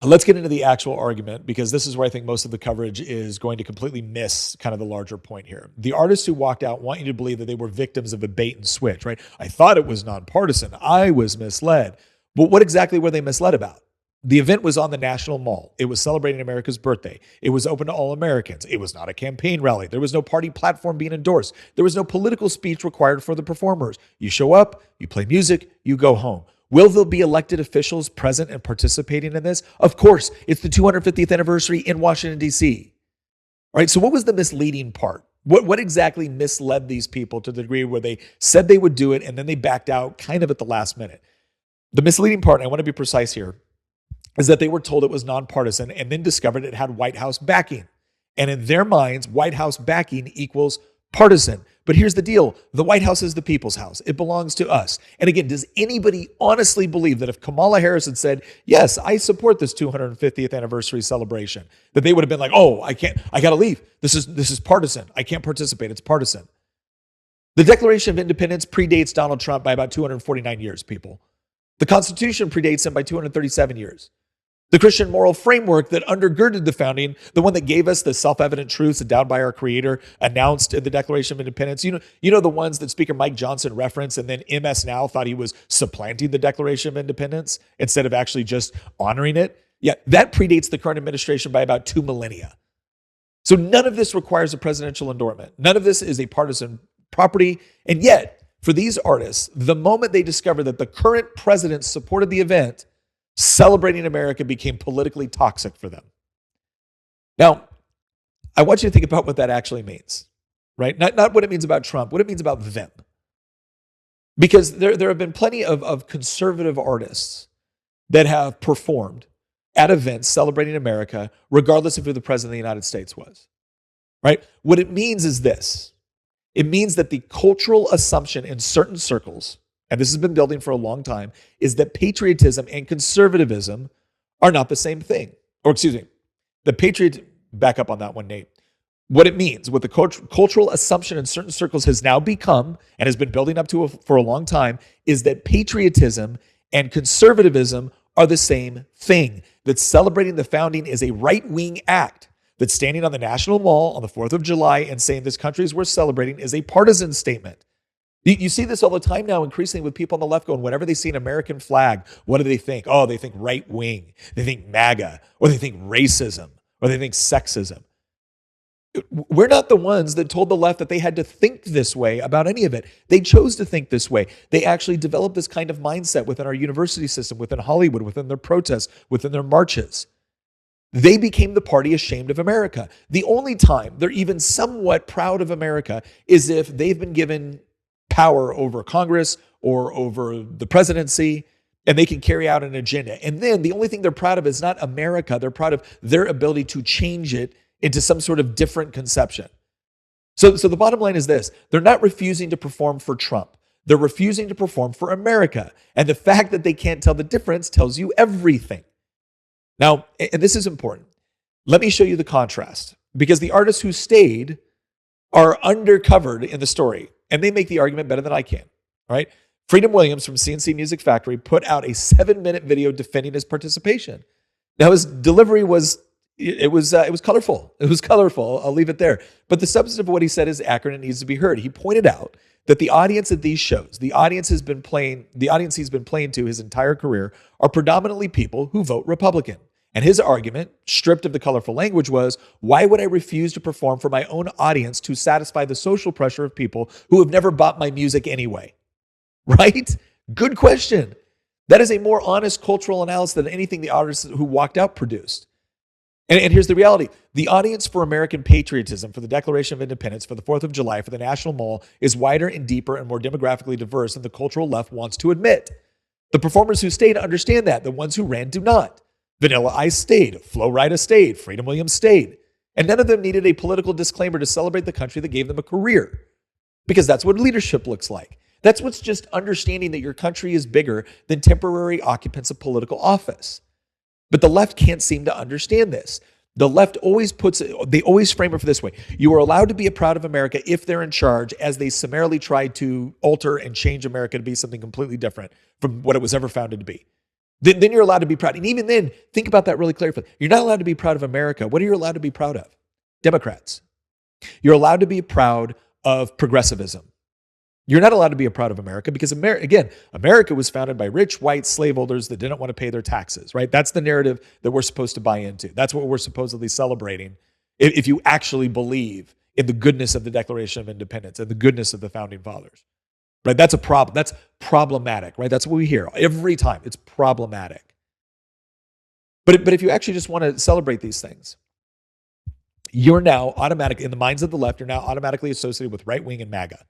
Let's get into the actual argument, because this is where I think most of the coverage is going to completely miss kind of the larger point here. The artists who walked out want you to believe that they were victims of a bait and switch, right? I thought it was nonpartisan. I was misled. But what exactly were they misled about? The event was on the National Mall. It was celebrating America's birthday. It was open to all Americans. It was not a campaign rally. There was no party platform being endorsed. There was no political speech required for the performers. You show up, you play music, you go home. Will there be elected officials present and participating in this? Of course. It's the 250th anniversary in Washington, D.C. All right, so what was the misleading part? What exactly misled these people to the degree where they said they would do it and then they backed out kind of at the last minute? The misleading part, and I want to be precise here, is that they were told it was nonpartisan and then discovered it had White House backing. And in their minds, White House backing equals partisan. But here's the deal. The White House is the people's house. It belongs to us. And again, does anybody honestly believe that if Kamala Harris had said, yes, I support this 250th anniversary celebration, that they would have been like, oh, I got to leave. This is partisan. I can't participate. It's partisan. The Declaration of Independence predates Donald Trump by about 249 years, people. The Constitution predates him by 237 years. The Christian moral framework that undergirded the founding, the one that gave us the self-evident truths endowed by our Creator, announced in the Declaration of Independence. You know the ones that Speaker Mike Johnson referenced, and then MS Now thought he was supplanting the Declaration of Independence instead of actually just honoring it. Yeah, that predates the current administration by about 2 millennia. So none of this requires a presidential endowment. None of this is a partisan property. And yet, for these artists, the moment they discovered that the current president supported the event, celebrating America became politically toxic for them. Now, I want you to think about what that actually means, right? Not what it means about Trump, what it means about them. Because there have been plenty of conservative artists that have performed at events celebrating America, regardless of who the president of the United States was, right? What it means is this. It means that the cultural assumption in certain circles, and this has been building for a long time, is that patriotism and conservatism are not the same thing. Or excuse me, back up on that one, Nate. What it means, what the cultural assumption in certain circles has now become, and has been building up to for a long time, is that patriotism and conservatism are the same thing. That celebrating the founding is a right-wing act. That standing on the National Mall on the 4th of July and saying this country is worth celebrating is a partisan statement. You see this all the time now, increasingly with people on the left going, whenever they see an American flag, what do they think? Oh, they think right wing, they think MAGA, or they think racism, or they think sexism. We're not the ones that told the left that they had to think this way about any of it. They chose to think this way. They actually developed this kind of mindset within our university system, within Hollywood, within their protests, within their marches. They became the party ashamed of America. The only time they're even somewhat proud of America is if they've been given power over Congress or over the presidency, and they can carry out an agenda. And then the only thing they're proud of is not America. They're proud of their ability to change it into some sort of different conception. So the bottom line is this. They're not refusing to perform for Trump. They're refusing to perform for America. And the fact that they can't tell the difference tells you everything. Now, and this is important. Let me show you the contrast, because the artists who stayed are undercovered in the story, and they make the argument better than I can, right? Freedom Williams from CNC Music Factory put out a 7-minute video defending his participation. Now, his delivery was colorful. It was colorful. I'll leave it there. But the substance of what he said is accurate and needs to be heard. He pointed out that the audience at these shows, the audience he's been playing to his entire career, are predominantly people who vote Republican. And his argument, stripped of the colorful language, was, why would I refuse to perform for my own audience to satisfy the social pressure of people who have never bought my music anyway? Right? Good question. That is a more honest cultural analysis than anything the artists who walked out produced. And here's the reality. The audience for American patriotism, for the Declaration of Independence, for the 4th of July, for the National Mall, is wider and deeper and more demographically diverse than the cultural left wants to admit. The performers who stayed understand that. The ones who ran do not. Vanilla Ice stayed. Flo Rida stayed. Freedom Williams stayed. And none of them needed a political disclaimer to celebrate the country that gave them a career. Because that's what leadership looks like. That's what's just understanding that your country is bigger than temporary occupants of political office. But the left can't seem to understand this. The left always frame it this way. You are allowed to be proud of America if they're in charge, as they summarily tried to alter and change America to be something completely different from what it was ever founded to be. Then you're allowed to be proud. And even then, think about that really clearly. You're not allowed to be proud of America. What are you allowed to be proud of? Democrats. You're allowed to be proud of progressivism. You're not allowed to be proud of America because, America was founded by rich white slaveholders that didn't want to pay their taxes, right? That's the narrative that we're supposed to buy into. That's what we're supposedly celebrating if you actually believe in the goodness of the Declaration of Independence and the goodness of the Founding Fathers, right? That's a problem. That's problematic, right? That's what we hear every time. It's problematic. But if you actually just want to celebrate these things, you're now automatic in the minds of the left, you're now automatically associated with right wing and MAGA.